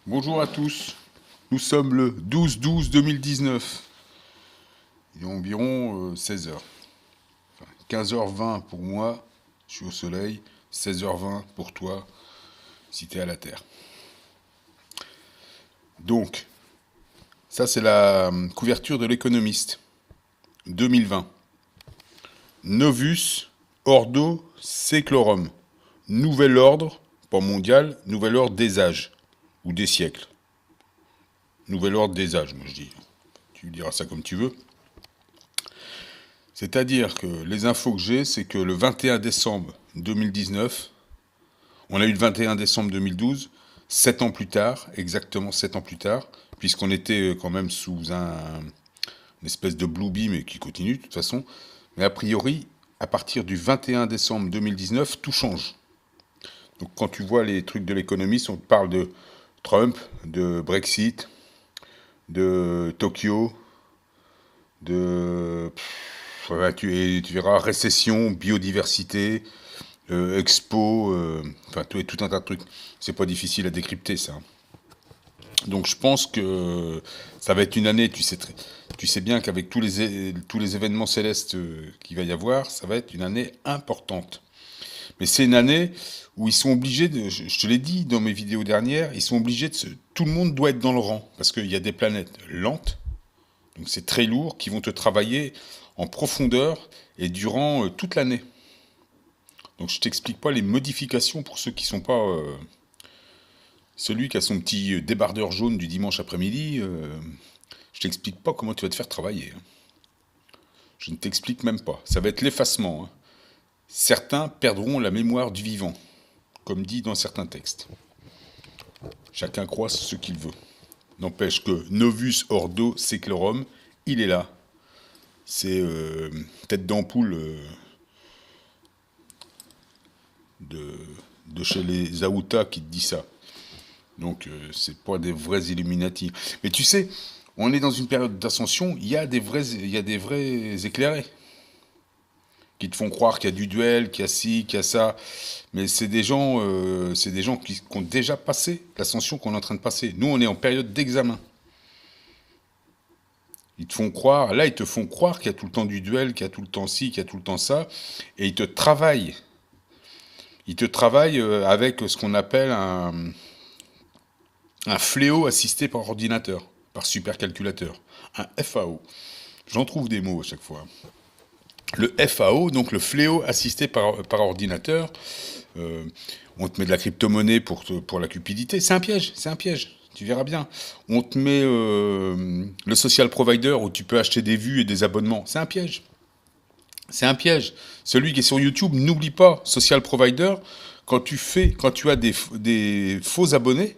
Bonjour à tous, nous sommes le 12-12-2019. Il est environ 16 heures. Enfin, 15h20 pour moi, je suis au soleil, 16h20 pour toi, si tu es à la Terre. Donc, ça c'est la couverture de l'Économiste, 2020. Novus Ordo Seclorum. Nouvel ordre, pas mondial, nouvel ordre des âges, ou des siècles. Nouvel ordre des âges, moi je dis. Tu diras ça comme tu veux. C'est-à-dire que les infos que j'ai, c'est que le 21 décembre 2019, on a eu le 21 décembre 2012, 7 ans plus tard, exactement 7 ans plus tard, puisqu'on était quand même sous une espèce de blue beam et qui continue de toute façon. Mais a priori, à partir du 21 décembre 2019, tout change. Donc quand tu vois les trucs de l'économiste, on te parle de Trump, de Brexit, de Tokyo, de... Ouais, tu verras récession, biodiversité, expo, enfin tout un tas de trucs. C'est pas difficile à décrypter ça. Donc je pense que ça va être une année, tu sais bien qu'avec tous les événements célestes qu'il va y avoir, ça va être une année importante. Mais c'est une année où ils sont obligés de, je te l'ai dit dans mes vidéos dernières, ils sont obligés tout le monde doit être dans le rang, parce qu'il y a des planètes lentes, donc c'est très lourd, qui vont te travailler en profondeur et durant toute l'année. Donc je t'explique pas les modifications pour ceux qui sont pas... celui qui a son petit débardeur jaune du dimanche après-midi, je t'explique pas comment tu vas te faire travailler. Je ne t'explique même pas. Ça va être l'effacement. Hein. Certains perdront la mémoire du vivant, comme dit dans certains textes. Chacun croit ce qu'il veut. N'empêche que Novus Ordo Seclorum, il est là. C'est tête d'ampoule de, de chez les Aouta qui te dit ça. Donc c'est pas des vrais Illuminati. Mais tu sais, on est dans une période d'ascension, il y a des vrais éclairés qui te font croire qu'il y a du duel, qu'il y a ci, qu'il y a ça. Mais c'est des gens qui ont déjà passé l'ascension qu'on est en train de passer. Nous, on est en période d'examen. Ils te font croire, là, ils te font croire qu'il y a tout le temps du duel, qu'il y a tout le temps ci, qu'il y a tout le temps ça, et ils te travaillent. Ils te travaillent avec ce qu'on appelle un fléau assisté par ordinateur, par supercalculateur, un FAO. J'en trouve des mots à chaque fois. Le FAO, donc le fléau assisté par ordinateur, euh, on te met de la crypto-monnaie pour la cupidité, c'est un piège, c'est un piège. Tu verras bien. On te met le social provider où tu peux acheter des vues et des abonnements. C'est un piège. C'est un piège. Celui qui est sur YouTube, n'oublie pas, social provider, quand tu as des faux abonnés,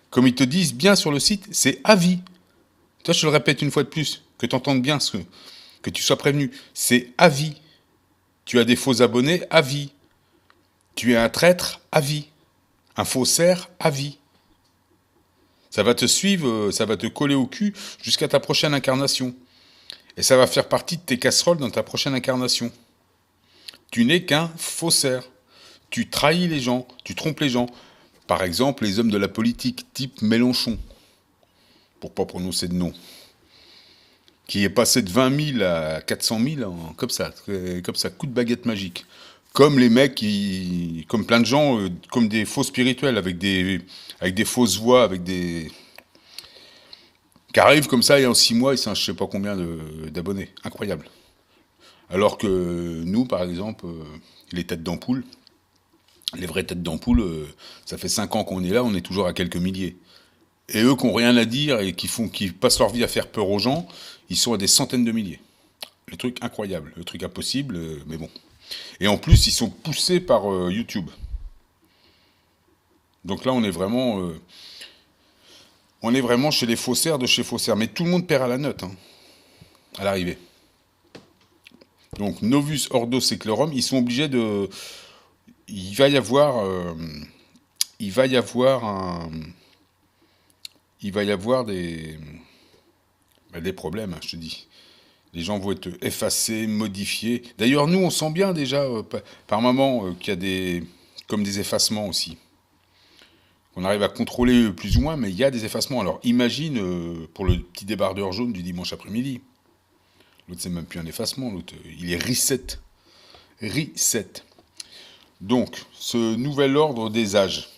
comme ils te disent bien sur le site, c'est à vie. Toi, je te le répète une fois de plus, que tu entendes bien, que tu sois prévenu. C'est à vie. Tu as des faux abonnés, à vie. Tu es un traître, à vie. Un faussaire, à vie. Ça va te suivre, ça va te coller au cul jusqu'à ta prochaine incarnation. Et ça va faire partie de tes casseroles dans ta prochaine incarnation. Tu n'es qu'un faussaire. Tu trahis les gens, tu trompes les gens. Par exemple, les hommes de la politique, type Mélenchon, pour pas prononcer de nom, qui est passé de 20 000 à 400 000, comme ça, coup de baguette magique. Comme les mecs comme plein de gens, comme des faux spirituels, avec des fausses voix, qui arrivent comme ça et en 6 mois, ils sont je sais pas combien d'abonnés. Incroyable. Alors que nous, par exemple, les têtes d'ampoule, les vraies têtes d'ampoule, ça fait 5 ans qu'on est là, on est toujours à quelques milliers. Et eux qui n'ont rien à dire et qui passent leur vie à faire peur aux gens, ils sont à des centaines de milliers. Le truc incroyable, le truc impossible, mais bon. Et en plus, ils sont poussés par YouTube. Donc là, on est vraiment chez les faussaires de chez faussaires. Mais tout le monde perd à la note, hein, à l'arrivée. Donc Novus Ordo Seclorum, ils sont obligés de... Il va y avoir... il va y avoir un... Il va y avoir des problèmes, hein, je te dis. Les gens vont être effacés, modifiés. D'ailleurs, nous, on sent bien déjà, par moment, qu'il y a comme des effacements aussi. qu'on arrive à contrôler plus ou moins, mais il y a des effacements. Alors imagine pour le petit débardeur jaune du dimanche après-midi. L'autre, c'est même plus un effacement, l'autre, il est reset. Reset. Donc, ce nouvel ordre des âges,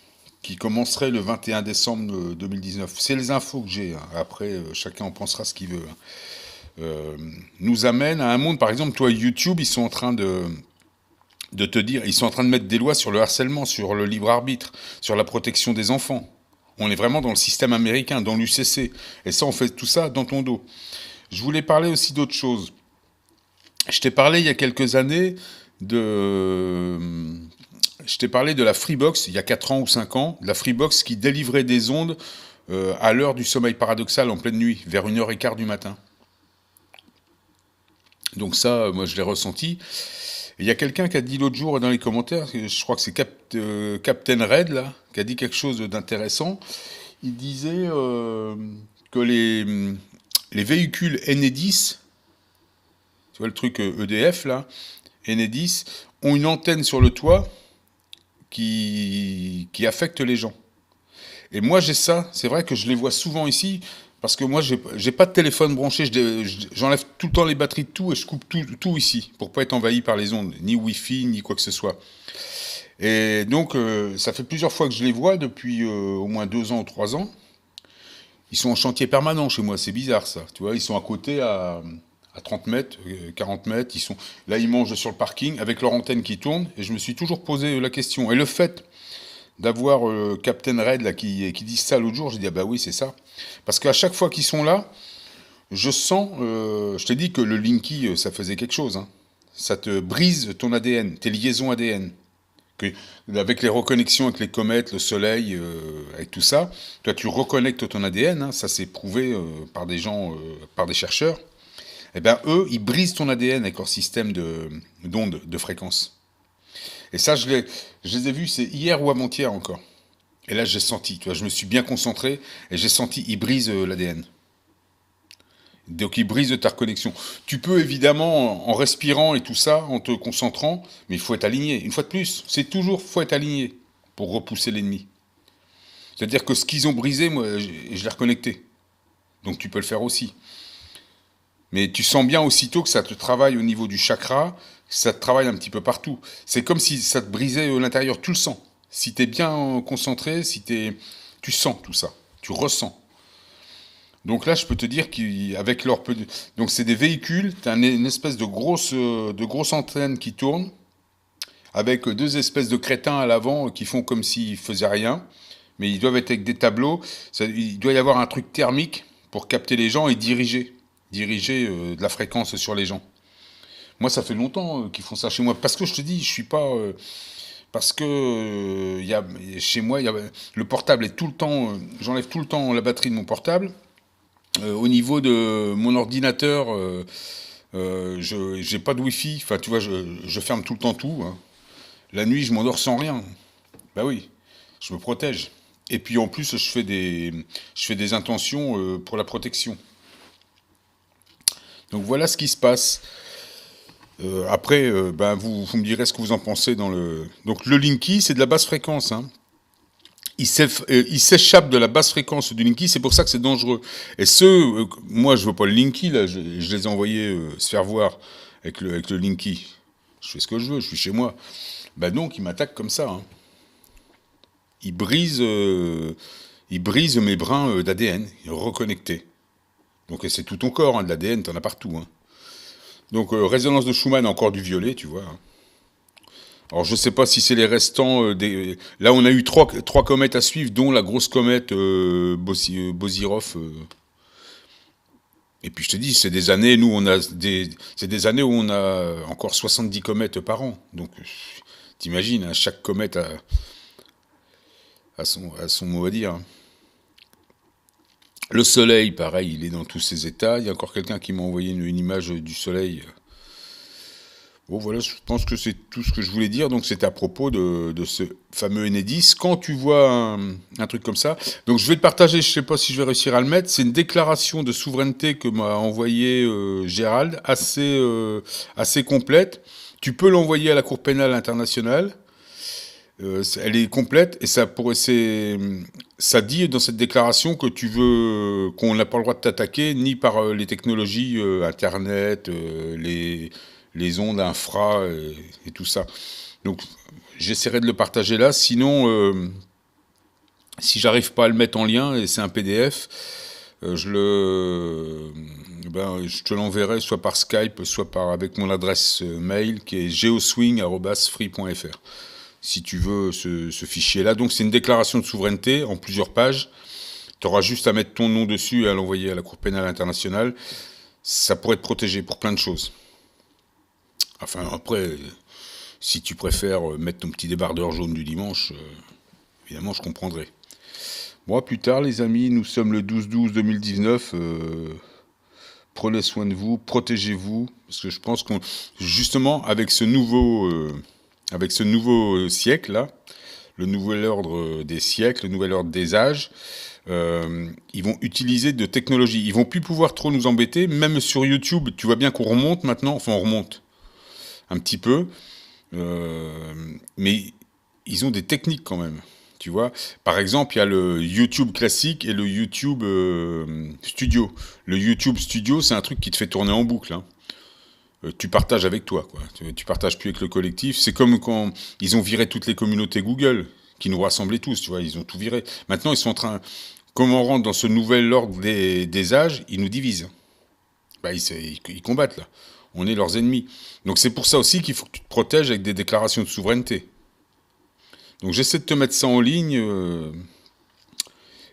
qui commencerait le 21 décembre 2019, c'est les infos que j'ai, hein. Après, chacun en pensera ce qu'il veut, hein. Nous amène à un monde, par exemple, toi, YouTube, ils sont en train de te dire, ils sont en train de mettre des lois sur le harcèlement, sur le libre arbitre, sur la protection des enfants. On est vraiment dans le système américain, dans l'UCC. Et ça, on fait tout ça dans ton dos. Je voulais parler aussi d'autre chose. Je t'ai parlé il y a quelques années je t'ai parlé de la Freebox, il y a 4 ans ou 5 ans, la Freebox qui délivrait des ondes à l'heure du sommeil paradoxal en pleine nuit, vers 1h15 du matin. Donc ça, moi je l'ai ressenti. Et il y a quelqu'un qui a dit l'autre jour dans les commentaires, je crois que c'est Captain Red, là, qui a dit quelque chose d'intéressant. Il disait que les véhicules Enedis, tu vois le truc EDF là, Enedis, ont une antenne sur le toit qui affecte les gens. Et moi j'ai ça, c'est vrai que je les vois souvent ici, parce que moi j'ai pas de téléphone branché, j'enlève tout le temps les batteries de tout et je coupe tout ici, pour pas être envahi par les ondes, ni Wi-Fi, ni quoi que ce soit. Et donc ça fait plusieurs fois que je les vois, depuis au moins 2 ans ou 3 ans. Ils sont en chantier permanent chez moi, c'est bizarre ça. Tu vois, ils sont à côté à 30 mètres, 40 mètres. Là, ils mangent sur le parking avec leur antenne qui tourne. Et je me suis toujours posé la question. Et le fait d'avoir Captain Red là, qui dit ça l'autre jour, j'ai dit, ah bah oui, c'est ça. Parce qu'à chaque fois qu'ils sont là, je sens, je t'ai dit que le Linky, ça faisait quelque chose, hein. Ça te brise ton ADN, tes liaisons ADN. Avec les reconnexions avec les comètes, le soleil, avec tout ça, toi tu reconnectes ton ADN, hein, ça c'est prouvé par des gens, par des chercheurs. Eh bien eux, ils brisent ton ADN avec leur système d'ondes, de fréquences. Et ça, je les ai vus, c'est hier ou avant-hier encore. Et là, j'ai senti, tu vois, je me suis bien concentré et j'ai senti, ils brisent l'ADN. Donc ils brisent ta reconnexion. Tu peux évidemment, en respirant et tout ça, en te concentrant, mais il faut être aligné. Une fois de plus, c'est toujours, faut être aligné pour repousser l'ennemi. C'est-à-dire que ce qu'ils ont brisé, moi, je l'ai reconnecté. Donc tu peux le faire aussi. Mais tu sens bien aussitôt que ça te travaille au niveau du chakra, que ça te travaille un petit peu partout. C'est comme si ça te brisait à l'intérieur, tu le sens. Si tu es bien concentré, tu sens tout ça, tu ressens. Donc là, je peux te dire qu'avec leur peu donc c'est des véhicules, tu as une espèce de grosse antenne qui tourne, avec 2 espèces de crétins à l'avant qui font comme s'ils faisaient rien, mais ils doivent être avec des tableaux. Il doit y avoir un truc thermique pour capter les gens et diriger de la fréquence sur les gens. Moi, ça fait longtemps qu'ils font ça chez moi, parce que je te dis, je suis pas... parce que chez moi, le portable est tout le temps... j'enlève tout le temps la batterie de mon portable. Au niveau de mon ordinateur, j'ai pas de Wi-Fi. Enfin, tu vois, je ferme tout le temps tout, hein. La nuit, je m'endors sans rien. Bah oui, je me protège. Et puis en plus, je fais des intentions pour la protection. Donc voilà ce qui se passe. Après, vous me direz ce que vous en pensez dans le... Donc le Linky, c'est de la basse fréquence, hein. Il s'échappe de la basse fréquence du Linky, c'est pour ça que c'est dangereux. Et moi je veux pas le Linky, là, je les ai envoyés se faire voir avec le Linky. Je fais ce que je veux, je suis chez moi. Donc ils m'attaquent comme ça, hein. Ils brisent mes brins d'ADN, reconnectés. Donc c'est tout ton corps, hein, de l'ADN, t'en as partout, hein. Donc résonance de Schumann, encore du violet, tu vois, hein. Alors je sais pas si c'est les restants des... Là on a eu trois comètes à suivre, dont la grosse comète Bozirov. Et puis je te dis, c'est des années, c'est des années où on a encore 70 comètes par an. Donc t'imagines, hein, chaque comète a son mot à dire. Le soleil, pareil, il est dans tous ses états. Il y a encore quelqu'un qui m'a envoyé une image du soleil. Bon voilà, je pense que c'est tout ce que je voulais dire. Donc c'était à propos de ce fameux Enedis. Quand tu vois un truc comme ça, donc je vais te partager, je ne sais pas si je vais réussir à le mettre, c'est une déclaration de souveraineté que m'a envoyé Gérald, assez complète. Tu peux l'envoyer à la Cour pénale internationale. Elle est complète et ça dit dans cette déclaration que qu'on n'a pas le droit de t'attaquer ni par les technologies Internet, les ondes infra et tout ça. Donc j'essaierai de le partager là. Sinon, si j'arrive pas à le mettre en lien et c'est un PDF, je te l'enverrai soit par Skype, soit avec mon adresse mail qui est geoswing@free.fr. Si tu veux ce fichier-là. Donc c'est une déclaration de souveraineté en plusieurs pages. Tu auras juste à mettre ton nom dessus et à l'envoyer à la Cour pénale internationale. Ça pourrait te protéger pour plein de choses. Enfin après, si tu préfères mettre ton petit débardeur jaune du dimanche, évidemment je comprendrai. Bon, à plus tard les amis, nous sommes le 12/12/2019. Prenez soin de vous, protégez-vous, parce que je pense qu'on, justement, avec ce nouveau siècle là, le nouvel ordre des siècles, le nouvel ordre des âges, ils vont utiliser de technologies. Ils vont plus pouvoir trop nous embêter, même sur YouTube. Tu vois bien qu'on remonte maintenant, enfin on remonte un petit peu, mais ils ont des techniques quand même. Tu vois, par exemple, il y a le YouTube classique et le YouTube Studio. Le YouTube Studio, c'est un truc qui te fait tourner en boucle, hein. Tu partages avec toi, quoi. Tu partages plus avec le collectif. C'est comme quand ils ont viré toutes les communautés Google, qui nous rassemblaient tous, tu vois, ils ont tout viré. Maintenant, ils sont en train, comme on rentre dans ce nouvel ordre des âges, ils nous divisent. Bah, ils combattent, là. On est leurs ennemis. Donc c'est pour ça aussi qu'il faut que tu te protèges avec des déclarations de souveraineté. Donc j'essaie de te mettre ça en ligne,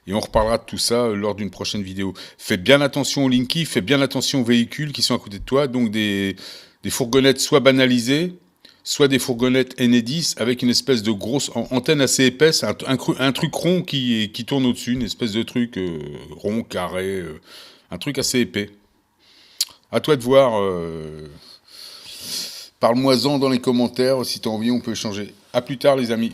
et on reparlera de tout ça lors d'une prochaine vidéo. Fais bien attention aux Linky, fais bien attention aux véhicules qui sont à côté de toi, donc des fourgonnettes soit banalisées, soit des fourgonnettes Enedis avec une espèce de grosse antenne assez épaisse, un truc rond qui tourne au-dessus, une espèce de truc rond, carré, un truc assez épais. À toi de voir. Parle-moi-en dans les commentaires, si tu as envie, on peut échanger. À plus tard les amis.